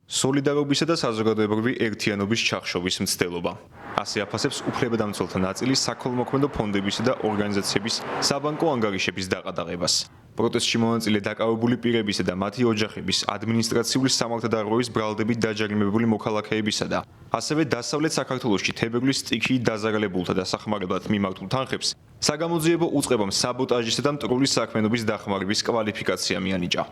სოლიდარობისა და საზოგადოებრივი ერთიანობის ჩახშობის მცდელობა. ასე აფასებს უფლებადამცველთა ნაწილი საქველმოქმედო ფონდებისა და ორგანიზაციების საბანკო ანგარიშების დაყადაღებას. პროტესტში მონაწილე დაკავებული პირებისა და მათი ოჯახების ადმინისტრაციული სამართალდარღვევის ბრალდებით დაჯარიმებული მოქალაქეებისა და ასევე დასავლეთ საქართველოში თებერვლის სტიქიით დაზარალებულთა დასახმარებლად მიმართულ თანხებს საგამოძიებო უწყებამ საბოტაჟისა და მტრული საქმიანობის დახმარების კვალიფიკაცია მიანიჭა.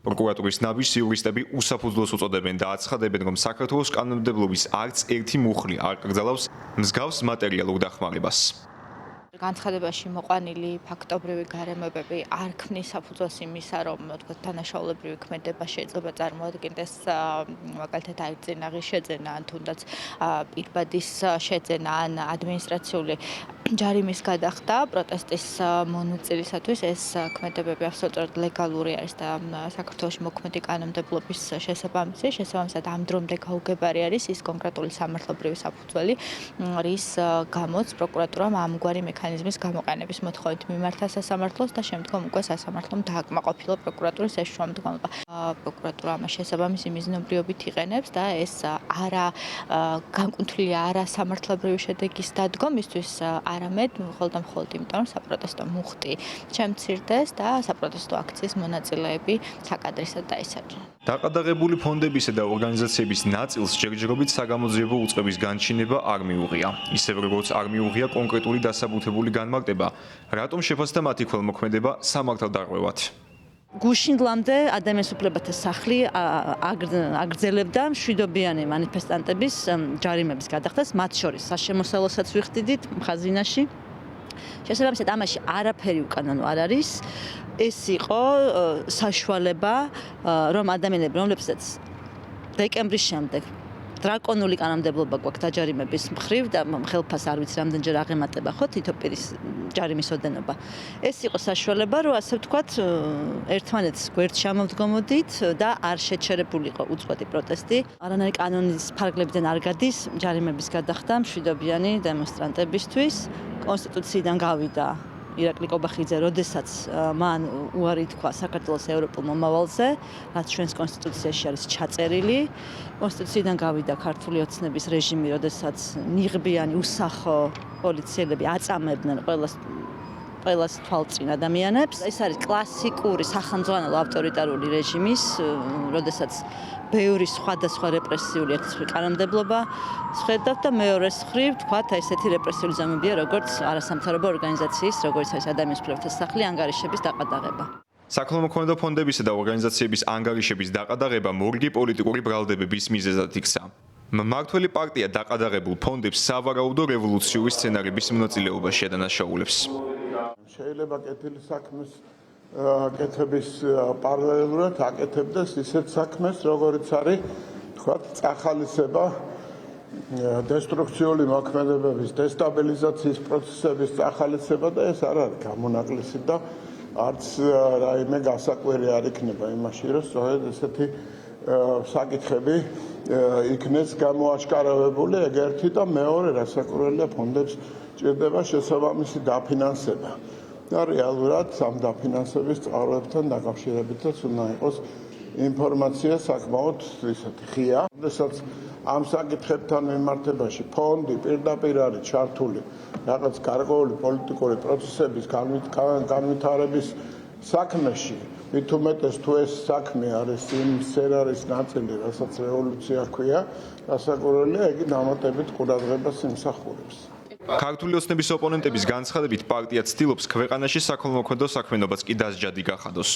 პროკურატურის ნაბიჯს იურისტები უსაფუძვლოს უწოდებენ და აცხადებენ, რომ საქართველოს კანონმდებლობის არც ერთი მუხლი არ კრძალავს მსგავს მატერიალურ დახმარებას. განცხადებაში მოყვანილი ფაქტობრივი გარემოებები არ ქმნის საფუძველს იმისა, რომ დანაშაულებრივი ქმედება შეიძლება წარმოადგენდეს მაგალითად აირწინაღის შეძენა, ან თუნდაც პირბადის შეძენა, ან ადმინისტრაციული ჯარიმის გადახდა პროტესტის მონაწილისათვის. ეს ქმედებები აბსოლუტურად ლეგალური არის და საქართველოს მოქმედი კანონმდებლობის შესაბამისად ამ დრომდე გაუგებარი არის ის კონკრეტული სამართლებრივი საფუძველი, რის გამოც პროკურატურამ ამგვარი მექანიზმის გამოყენების მოთხოვნით მიმართა სასამართლოს და შემდგომ უკვე სასამართლომ დააკმაყოფილა პროკურატურის ეს შრომდგომა. პროკურატურა ამას შესაბამისი მიზნობრიობით იყენებს და ეს არა განკუთვნილია არა სამართლებრივი შედეგის დადგომისთვის, არამედ მხოლოდ და მხოლოდ იმიტომ, რომ საპროტესტო მუხტი შემცირდეს და საპროტესტო აქციის მონაწილეები საკადრისად დაისაჯნენ. დაყადაღებული ფონდებისა და ორგანიზაციების ნაწილს ჯერჯერობით საგამოძიებო უწყების განჩინება არ მიუღია. ისევ როგორც არ მიუღია კონკრეტული დასაბუთებული განმარტება, რატომ შეფასდა მათი ქველმოქმედება სამართალდარღვევად. გუშინდლამდე ადამიანის უფლებათა სახლი აგრძელებდა მშვიდობიანი მანიფესტანტების ჯარიმების გადახდას, მათ შორის საშემოსავლოსაც ვიხდიდით ხაზინაში. შესაბამისად ამაში არაფერი უკანონო არ არის. ეს იყო საშუალება, რომ ადამიანები, რომლებსაც დეკემბრის შემდეგ დრაკონული კანონმდებლობა გვაქვს დაჯარიმების მხრივ და ხელფას არ ვიცი რამდენჯერ აღემატება ხო თითო პირის ჯარიმის ოდენობა. ეს იყო საშუალება, რომ ასე ვთქვათ, ერთმანეთს გვერდ ჩამოვდგომოდით და არ შეჩერებულიყო უწყვეტი პროტესტი. არანაირი კანონის ფარგლებიდან არ გადის ჯარიმების გადახდა მშვიდობიანი დემონსტრანტებისთვის. კონსტიტუციიდან გავიდა ირაკლი კობახიძე, როდესაც მან უარი თქვა საქართველოს ევროპულ მომავალზე, რაც ჩვენს კონსტიტუციაში არის ჩაწერილი. კონსტიტუციიდან გავიდა ქართული ოცნების რეჟიმი, როდესაც ნიღბიანი უსახო პოლიციელები აწამებდნენ ყველას თვალწინ ადამიანებს. ეს არის კლასიკური სახელმძღვანელო ავტორიტარული რეჟიმის, როდესაც ბევრი სხვადასხვა რეპრესიული ერთის კანონმდებლობა სხედავთ და მეორეს მხრივ თქვათ ესეთი რეპრესიული ზომებია, როგორც არასამთავრობო ორგანიზაციის, როგორც არის ადამიანის უფლებათა სახლი ანგარიშების დაყადაღება. საქველმოქმედო ფონდებისა და ორგანიზაციების ანგარიშების დაყადაღება მორიგი პოლიტიკური ბრალდებების მიზეზად იქცა. მმართველი პარტია დაყადაღებულ ფონდებს სავარაუდო რევოლუციური სცენარების მონაწილეობაში ადანაშაულებს. შეიძლება კეთილი საქმის კეთების პარალელურად აკეთებდეს ისეთ საქმეს, როგორც არის თქვათ წახალისება დესტრუქციული მოქმედებების, დესტაბილიზაციის პროცესების წახალისება და ეს არ არის გამონაკლისი და არც რაიმე გასაკვირი არ იქნება იმაში, რომ სწორედ ესეთი საკითხები იქნეს გამოაშკარავებული, ეგ ერთი და მეორე რასაკვირველია ფონდებს ჭირდება შესაბამისი დაფინანსება. და რეალურად ამ დაფინანსების წყაროებთან დაკავშირებითაც უნდა იყოს ინფორმაცია საკმაოდ ისეთი ღია. როდესაც ამ საკითხებთან მიმართებაში ფონდი პირდაპირ არის ჩართული რაღაც გარკვეული პოლიტიკური პროცესების განვითარების საქმეში, მით უმეტეს თუ ეს საქმე არის იმ სცენარის ნაწილი, რასაც რევოლუცია ჰქვია, რასაკვირველია, იგი დამატებით ყურადღებას იმსახურებს. ქართული ოცნების ოპონენტების განცხადებით პარტია ცდილობს ქვეყანაში საქველმოქმედო საქმიანობაც კი დასჯადი გახადოს.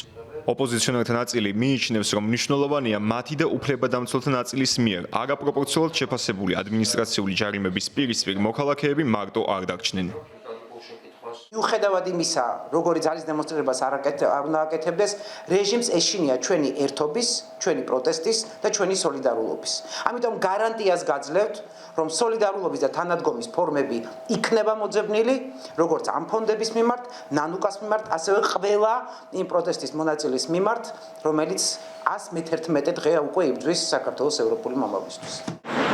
ოპოზიციონერთა ნაწილი მიიჩნევს, რომ მნიშვნელოვანია მათი და უფლებადამცველთა ნაწილის მიერ არაპროპორციულად შეფასებული ადმინისტრაციული ჯარიმების პირისპირ მოქალაქეები მარტო არ დარჩნენ. მიუხედავად იმისა, როგორი ძალის დემონსტრირებას არ უნდა აკეთებდეს, რეჟიმს ეშინია ჩვენი ერთობის, ჩვენი პროტესტის და ჩვენი სოლიდარულობის. ამიტომ გარანტიას გაძლევთ, რომ სოლიდარულობის და თანადგომის ფორმები იქნება მოძებნილი, როგორც ამ ფონდების მიმართ, ნანუკას მიმართ, ასევე ყველა იმ პროტესტის მონაწილის მიმართ, რომელიც 111 დღეა უკვე იბრძვის საქართველოს ევროპული მომავლისთვის.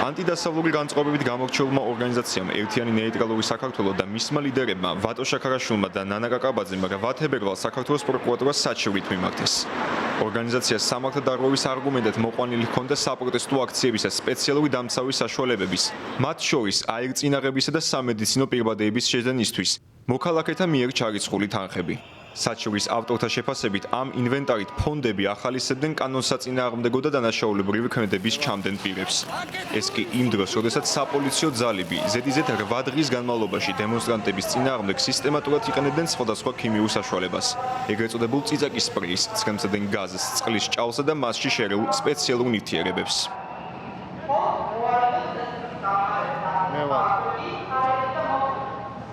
ანტიდასავლური განწყობებით გამორჩეულმა ორგანიზაციამ ერთიანი ნეიტრალური საქართველო და მისმა ლიდერებმა ვატო შაქარაშვილმა და ნანა კაკაბაძემ 8 თებერვალს საქართველოს პროკურატურას საჩივრით მიმართეს. ორგანიზაციას სამართალდარღვევის არგუმენტად მოყვანილი ჰქონდა საპროტესტო აქციებისა სპეციალური დამცავი საშუალებების, მათ შორის აირწინაღებისა და სამედიცინო პირბადეების შეძენისთვის, მოქალაქეთა მიერ ჩარიცხული თანხები. საჩივრის ავტორთა შეფასებით ამ ინვენტარით ფონდები ახალისებდნენ კანონსაწინააღმდეგო და დანაშაულებრივი ქმედების ჩამდენ პირებს. ეს კი იმ დროს, როდესაც საპოლიციო ძალები ზედიზედ 8 დღის განმავლობაში დემონსტრანტების წინააღმდეგ სისტემატურად იყენებდნენ სხვადასხვა ქიმიურ საშუალებას. ეგრეთ წოდებულ წიწაკის სპრეის, ცხენმცდენ გაზს, წყლის ჭალსა და მასში შერეულ სპეციალურ ნივთიერებებს. მე ვარ